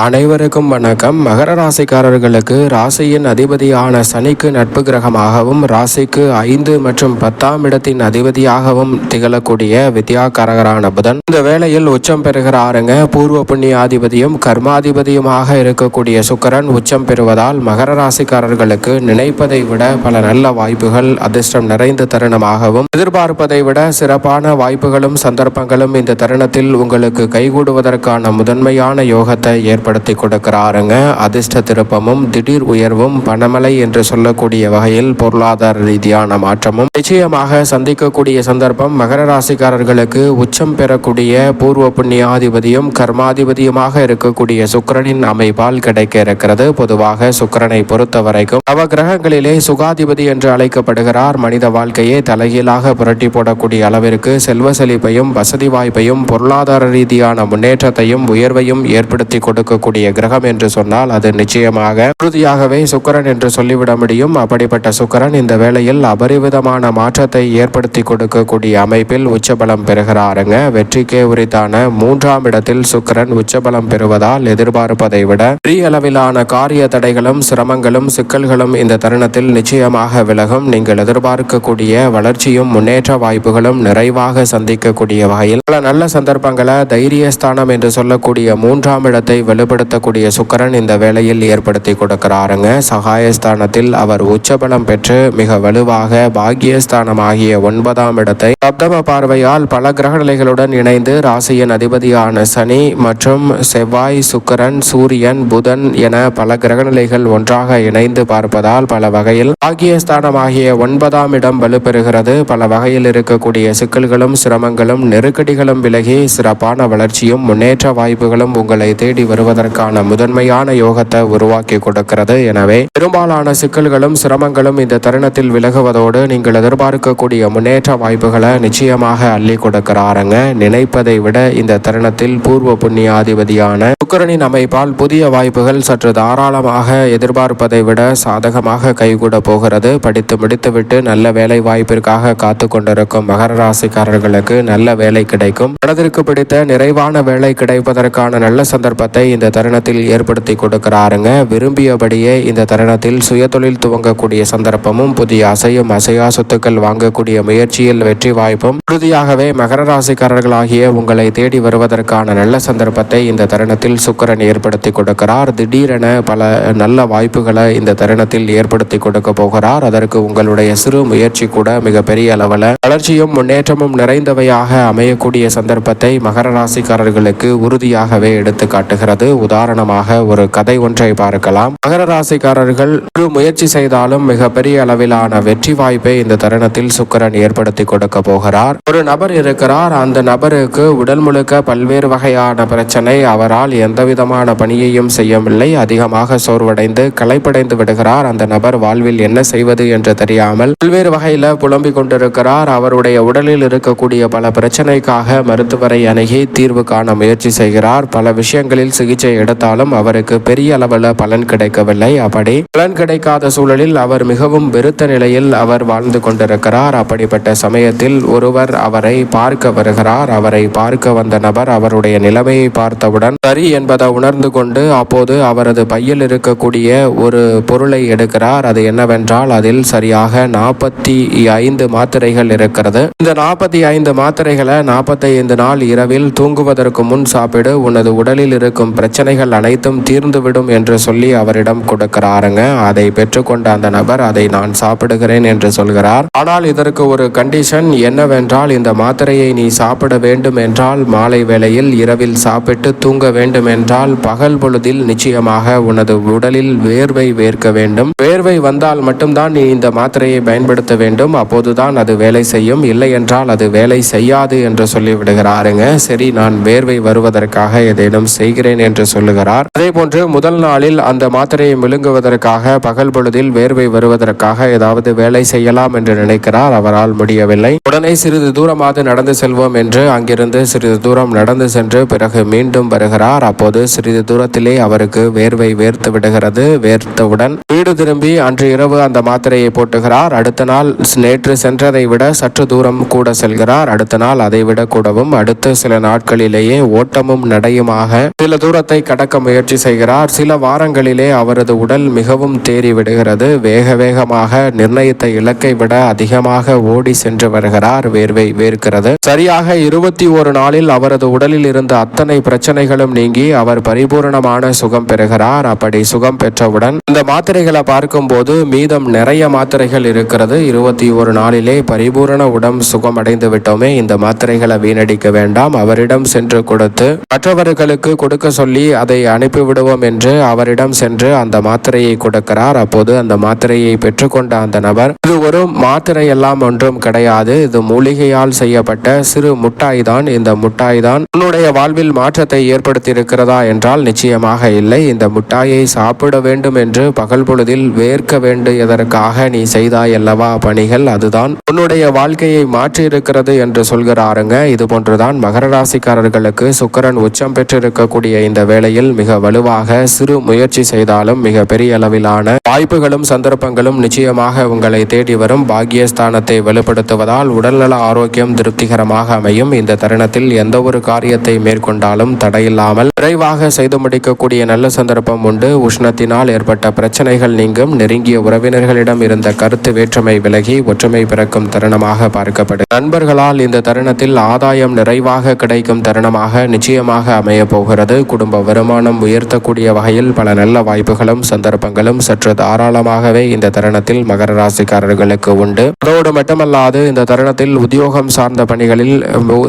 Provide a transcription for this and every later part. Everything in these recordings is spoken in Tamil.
அனைவருக்கும் வணக்கம். மகர ராசிக்காரர்களுக்கு ராசியின் அதிபதியான சனிக்கு நட்பு கிரகமாகவும் ராசிக்கு 5 மற்றும் 10ஆம் இடத்தின் அதிபதியாகவும் திகழக்கூடிய வித்யாகாரகரான புதன் இந்த வேளையில் உச்சம் பெறுகிறாருங்க. பூர்வ புண்ணியாதிபதியும் கர்மாதிபதியுமாக இருக்கக்கூடிய சுக்கிரன் உச்சம் பெறுவதால் மகர ராசிக்காரர்களுக்கு நினைப்பதை விட பல நல்ல வாய்ப்புகள் அதிர்ஷ்டம் நிறைந்த தருணமாகவும் எதிர்பார்ப்பதை விட சிறப்பான வாய்ப்புகளும் சந்தர்ப்பங்களும் இந்த தருணத்தில் உங்களுக்கு கைகூடுவதற்கான முதன்மையான யோகத்தை ஏற்படுத்தி கொடுக்கிறாருங்க. அதிர்ஷ்ட திருப்பமும் திடீர் உயர்வும் பணமலை என்று சொல்லக்கூடிய வகையில் பொருளாதார ரீதியான மாற்றமும் நிச்சயமாக சந்திக்கக்கூடிய சந்தர்ப்பம் மகர ராசிக்காரர்களுக்கு உச்சம் பெறக்கூடிய பூர்வ புண்ணியாதிபதியும் கர்மாதிபதியுமாக இருக்கக்கூடிய சுக்கிரனின் அமைப்பால் கிடைக்க இருக்கிறது. பொதுவாக சுக்கிரனை பொறுத்த வரைக்கும் நவ கிரகங்களிலே சுகாதிபதி என்று அழைக்கப்படுகிறார். மனித வாழ்க்கையை தலைகீழாக புரட்டி போடக்கூடிய அளவிற்கு செல்வ செழிப்பையும் வசதி வாய்ப்பையும் பொருளாதார ரீதியான முன்னேற்றத்தையும் உயர்வையும் ஏற்படுத்தி கொடுக்கக்கூடிய கிரகம் என்று சொன்னால் அது நிச்சயமாக உறுதியாகவே சுக்கிரன் என்று சொல்லிவிட முடியும். அப்படிப்பட்ட சுக்கிரன் இந்த வேளையில் அபரிவிதமான மாற்றத்தை ஏற்படுத்தி கொடுக்கக்கூடிய அமைப்பில் உச்சபலம் பெறுகிறாருங்க. வெற்றிக்கே உரித்தான 3ஆம் இடத்தில் சுக்கிரன் உச்சபலம் பெறுவதால் எதிர்பார்ப்பதை விட பெரிய அளவிலான காரிய தடைகளும் சிரமங்களும் சிக்கல்களும் இந்த தருணத்தில் நிச்சயமாக விலகும். நீங்கள் எதிர்பார்க்கக்கூடிய வளர்ச்சியும் முன்னேற்ற வாய்ப்புகளும் நிறைவாக சந்திக்கக்கூடிய வகையில் பல நல்ல சந்தர்ப்பங்களை தைரியஸ்தானம் என்று சொல்லக்கூடிய 3ஆம் இடத்தை வெளிப்படுத்தக்கூடிய சுக்கிரன் இந்த வேளையில் ஏற்படுத்தி கொடுக்கிறாருங்க. சகாயஸ்தானத்தில் அவர் உச்சபலம் பெற்று மிக வலுவாக பாக்கியஸ்தானம் ஆகிய 9ஆம் இடத்தை சப்தம பார்வையால் பல கிரகநிலைகளுடன் இணைந்து ராசியின் அதிபதியான சனி மற்றும் செவ்வாய், சுக்கிரன், சூரியன், புதன் என பல கிரகநிலைகள் ஒன்றாக இணைந்து பார்ப்பதால் பல வகையில் பாக்கியஸ்தானம் ஆகிய 9ஆம் இடம் வலுப்பெறுகிறது. பல வகையில் இருக்கக்கூடிய சிக்கல்களும் சிரமங்களும் நெருக்கடிகளும் விலகி சிறப்பான வளர்ச்சியும் முன்னேற்ற வாய்ப்புகளும் உங்களை தேடி வருவதற்கான முதன்மையான யோகத்தை உருவாக்கி கொடுக்கிறது. எனவே பெரும்பாலான சிக்கல்களும் சிரமங்களும் இந்த தருணத்தில் விலகுவதோடு நீங்கள் எதிர்பார்க்கக்கூடிய முன்னேற்ற வாய்ப்புகளை நிச்சயமாக அள்ளி கொடுக்கிறாருங்க. நினைப்பதை விட இந்த தருணத்தில் பூர்வ புண்ணியாதிபதியான சுக்கிரனின் அமைப்பால் புதிய வாய்ப்புகள் சற்று தாராளமாக எதிர்பார்ப்பதை விட சாதகமாக கைகூட போகிறது. படித்து முடித்துவிட்டு நல்ல வேலை வாய்ப்பிற்காக காத்து கொண்டிருக்கும் மகர ராசிக்காரர்களுக்கு நல்ல வேலை கிடைக்கும். மனதிற்கு பிடித்த நிறைவான வேலை கிடைப்பதற்கான நல்ல சந்தர்ப்பத்தை இந்த தருணத்தில் ஏற்படுத்தி கொடுக்கிறாருங்க. விரும்பியபடியே இந்த தருணத்தில் சுயதொழில் துவங்கக்கூடிய சந்தர்ப்பமும் புதிய அசையும் அசையா சொத்துக்கள் வாங்கக்கூடிய முயற்சியில் வெற்றி வாய்ப்பும் உறுதியாகவே மகர ராசிக்காரர்களாகிய உங்களை தேடி வருவதற்கான நல்ல சந்தர்ப்பத்தை இந்த தருணத்தில் சுக்கிரன் ஏற்படுத்தி கொடுக்கிறார். திடீரென பல நல்ல வாய்ப்புகளை இந்த தருணத்தில் ஏற்படுத்தி கொடுக்க போகிறார். அதற்கு உங்களுடைய சிறு முயற்சி கூட மிகப்பெரிய அளவில் வளர்ச்சியும் முன்னேற்றமும் நிறைந்தவையாக அமையக்கூடிய சந்தர்ப்பத்தை மகர ராசிக்காரர்களுக்கு உறுதியாகவே எடுத்து காட்டுகிறது. உதாரணமாக ஒரு கதை ஒன்றை பார்க்கலாம். மகர ராசிக்காரர்கள் ஒரு முயற்சி செய்தாலும் மிகப்பெரிய அளவிலான வெற்றி வாய்ப்பை இந்த தருணத்தில் சுக்கிரன் ஏற்படுத்தி கொடுக்க போகிறார். ஒரு நபர் இருக்கிறார். அந்த நபருக்கு உடல் முழுக்க பல்வேறு வகையான பிரச்சனை. அவரால் எந்தவிதமான பணியையும் செய்யவில்லை. அதிகமாக சோர்வடைந்து களைப்படைந்து விடுகிறார். அந்த நபர் வாழ்வில் என்ன செய்வது என்று தெரியாமல் பல்வேறு வகையில புலம்பிக் கொண்டிருக்கிறார். அவருடைய உடலில் இருக்கக்கூடிய பல பிரச்சனைக்காக மருத்துவரை அணுகி தீர்வு காண முயற்சி செய்கிறார். பல விஷயங்களில் சிகிச்சை எடுத்தாலும் அவருக்கு பெரிய அளவில் பலன் கிடைக்கவில்லை. அப்படி பலன் கிடைக்காத சூழலில் அவர் மிகவும் வெறுத்த நிலையில் அவர் வாழ்ந்து கொண்டிருக்கிறார். அப்படிப்பட்ட சமயத்தில் ஒருவர் அவரை பார்க்க வருகிறார். அவரை பார்க்க வந்த நபர் அவருடைய நிலைமையை பார்த்தவுடன் சரி என்பதை உணர்ந்து கொண்டு அப்போது அவரது பையில் இருக்கக்கூடிய ஒரு பொருளை எடுக்கிறார். அது என்னவென்றால் அதில் சரியாக 45 மாத்திரைகள் இருக்கிறது. இந்த 45 மாத்திரைகளை 45 நாள் இரவில் தூங்குவதற்கு முன் சாப்பிடு. உனது உடலில் இருக்கும் பிரச்சனைகள் அனைத்தும் தீர்ந்துவிடும் என்று சொல்லி அவரிடம் கொடுக்கிறாருங்க. அதை பெற்றுக்கொண்ட அந்த நபர் அதை நான் சாப்பிடுகிறேன் என்று சொல்கிறார். ஆனால் இதற்கு ஒரு கண்டிஷன் என்னவென்றால் இந்த மாத்திரையை நீ சாப்பிட வேண்டும் என்றால் மாலை வேளையில் இரவில் சாப்பிட்டு தூங்க வேண்டும் என்றால் பகல் பொழுதில் நிச்சயமாக உனது உடலில் வேர்வை வேர்க்க வேண்டும். வேர்வை வந்தால் மட்டும்தான் நீ இந்த மாத்திரையை பயன்படுத்த வேண்டும். அப்போதுதான் அது வேலை செய்யும். இல்லை என்றால் அது வேலை செய்யாது என்று சொல்லிவிடுகிறாருங்க. சரி, நான் வேர்வை வருவதற்காக ஏதேனும் செய்கிறேன் என்று சொல்லுகிறார். அதே போன்று முதல் நாளில் அந்த மாத்திரையை விழுங்குவதற்காக பகல் பொழுதில் வேர்வை வருவதற்காக ஏதாவது வேலை செய்யலாம் என்று நினைக்கிறார். அவரால் முடியவில்லை. உடனே சிறிது தூரமாவது நடந்து செல்வோம் என்று அங்கிருந்து சிறிது தூரம் நடந்து சென்று பிறகு மீண்டும் வருகிறார். அப்போது சிறிது தூரத்திலே அவருக்கு வேர்வை வேர்த்து விடுகிறது. வேர்த்தவுடன் வீடு திரும்பி அன்று இரவு அந்த மாத்திரையை போட்டுகிறார். அடுத்த நாள் நேற்று சென்றதை விட சற்று தூரம் கூட செல்கிறார். அடுத்த நாள் அதை விட கூடவும் அடுத்த சில நாட்களிலேயே ஓட்டமும் நடையுமாக சில தூரத்தை தூரத்தை கடக்க முயற்சி செய்கிறார். சில வாரங்களிலே அவரது உடல் மிகவும் தேறி விடுகிறது. வேக வேகமாக நிர்ணயித்த இலக்கை விட அதிகமாக ஓடி சென்று வருகிறார். வேர்வை வேர்க்கிறது. சரியாக 21 நாளில் அவரது உடலில் இருந்த அத்தனை பிரச்சனைகளும் நீங்கி அவர் பரிபூரணமான சுகம் பெறுகிறார். அப்படி சுகம் பெற்றவுடன் இந்த மாத்திரைகளை பார்க்கும்போது மீதம் நிறைய மாத்திரைகள் இருக்கிறது. 21 நாளிலே பரிபூரண உடம்பு சுகம் அடைந்து விட்டோமே, இந்த மாத்திரைகளை வீணடிக்க வேண்டாம், அவரிடம் சென்று கொடுத்து மற்றவர்களுக்கு கொடுக்க சொல்லி அதை அனுப்பிவிடுவோம் என்று அவரிடம் சென்று அந்த மாத்திரையை கொடுக்கிறார். அப்போது அந்த மாத்திரையை பெற்றுக்கொண்ட அந்த நபர், இது ஒரு மாத்திரை எல்லாம் ஒன்றும் கிடையாது, இது மூலிகையால் செய்யப்பட்ட சிறு முட்டாய் தான். இந்த முட்டாய் தான் உன்னுடைய வாழ்வில் மாற்றத்தை ஏற்படுத்தி இருக்கிறதா என்றால் நிச்சயமாக இல்லை. இந்த முட்டாயை சாப்பிட வேண்டும் என்று பகல் பொழுதில் வேர்க்க வேண்டியதற்காக நீ செய்தாய் அல்லவா பணிகள், அதுதான் உன்னுடைய வாழ்க்கையை மாற்றி இருக்கிறது என்று சொல்கிறாருங்க. இது போன்றுதான் மகர ராசிக்காரர்களுக்கு சுக்கிரன் உச்சம் பெற்றிருக்கக்கூடிய இந்த வேளையில் மிக வலுவாக சிறு முயற்சி செய்தாலும் மிக பெரிய அளவிலான வாய்ப்புகளும் சந்தர்ப்பங்களும் நிச்சயமாக உங்களை தேடி வரும். பாக்கியஸ்தானத்தை வலுப்படுத்துவதால் உடல்நல ஆரோக்கியம் திருப்திகரமாக அமையும். இந்த தருணத்தில் எந்த ஒரு காரியத்தை மேற்கொண்டாலும் தடையில்லாமல் விரைவாக செய்து முடிக்கக்கூடிய நல்ல சந்தர்ப்பம் உண்டு. உஷ்ணத்தினால் ஏற்பட்ட பிரச்சனைகள் நீங்கும். நெருங்கிய உறவினர்களிடம் இருந்த கருத்து வேற்றுமை விலகி ஒற்றுமை பிறக்கும் தருணமாக பார்க்கப்படும். நண்பர்களால் இந்த தருணத்தில் ஆதாயம் நிறைவாக கிடைக்கும் தருணமாக நிச்சயமாக அமைய போகிறது. குடும்ப வருமானம் உயர்த்தக்கூடிய வகையில் பல நல்ல வாய்ப்புகளும் சந்தர்ப்பங்களும் சற்று தாராளமாகவே இந்த தருணத்தில் மகர ராசிக்காரர்களுக்கு உண்டு. அதோடு மட்டுமல்லாது இந்த தருணத்தில் உத்தியோகம் சார்ந்த பணிகளில்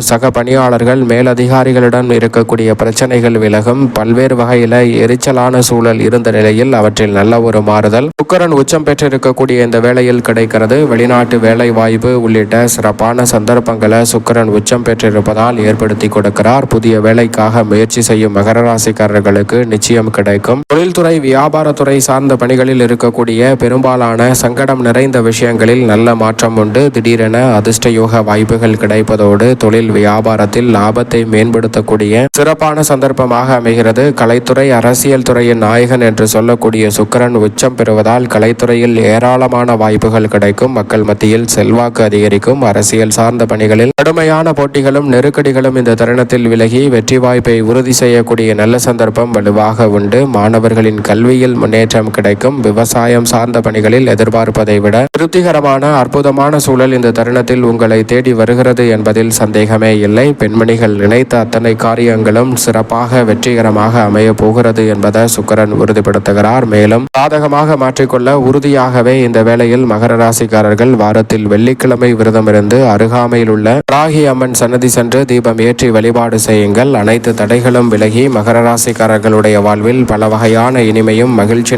சக பணியாளர்கள் மேலதிகாரிகளுடன் இருக்கக்கூடிய பிரச்சனைகள் விலகும். பல்வேறு வகையில எரிச்சலான சூழல் இருந்த நிலையில் அவற்றில் நல்ல ஒரு மாறுதல் சுக்கிரன் உச்சம் பெற்றிருக்கக்கூடிய இந்த வேளையில் கிடைக்கிறது. வெளிநாட்டு வேலை வாய்ப்பு உள்ளிட்ட சிறப்பான சந்தர்ப்பங்களை சுக்கிரன் உச்சம் பெற்றிருப்பதால் ஏற்படுத்தி கொடுக்கிறார். புதிய வேலைக்காக முயற்சி செய்யும் மகர ராசிக்காரர்களுக்கு நிச்சயம் கிடைக்கும். தொழில்துறை வியாபாரத்துறை சார்ந்த பணிகளில் இருக்கக்கூடிய பெரும்பாலான சங்கடம் நிறைந்த விஷயங்களில் நல்ல மாற்றம் உண்டு. திடீரென அதிர்ஷ்டயோக வாய்ப்புகள் கிடைப்பதோடு தொழில் வியாபாரத்தில் லாபத்தை மேம்படுத்தக்கூடிய சிறப்பான சந்தர்ப்பமாக அமைகிறது. கலைத்துறை அரசியல் துறையின் நாயகன் என்று சொல்லக்கூடிய சுக்கிரன் உச்சம் பெறுவதால் கலைத்துறையில் ஏராளமான வாய்ப்புகள் கிடைக்கும். மக்கள் மத்தியில் செல்வாக்கு அதிகரிக்கும். அரசியல் சார்ந்த பணிகளில் கடுமையான போட்டிகளும் நெருக்கடிகளும் இந்த தருணத்தில் விலகி வெற்றி வாய்ப்பை உறுதி செய்யக்கூடிய நல்ல சந்தர்ப்பம் வலுவாக உண்டு. மாணவர்களின் கல்வியில் முன்னேற்றம் கிடைக்கும். விவசாயம் சார்ந்த பணிகளில் எதிர்பார்ப்பதை விட திருப்திகரமான அற்புதமான சூழல் இந்த தருணத்தில் உங்களை தேடி வருகிறது என்பதில் சந்தேகமே இல்லை. பெண்மணிகள் நினைத்த அத்தனை காரியங்களும் சிறப்பாக வெற்றிகரமாக அமைய போகிறது என்பதை சுக்கிரன் உறுதிப்படுத்துகிறார். மேலும் சாதகமாக மாற்றிக்கொள்ள உறுதியாகவே இந்த வேளையில் மகர ராசிக்காரர்கள் வாரத்தில் வெள்ளிக்கிழமை விரதமிருந்து அருகாமையில் உள்ள ராகி அம்மன் சன்னதி சென்று தீபம் ஏற்றி வழிபாடு செய்யுங்கள். அனைத்து தடைகளும் விலகி மகர ராசிக்காரர்களுடைய வாழ்வில் பல வகையான இனிமையும் மகிழ்ச்சி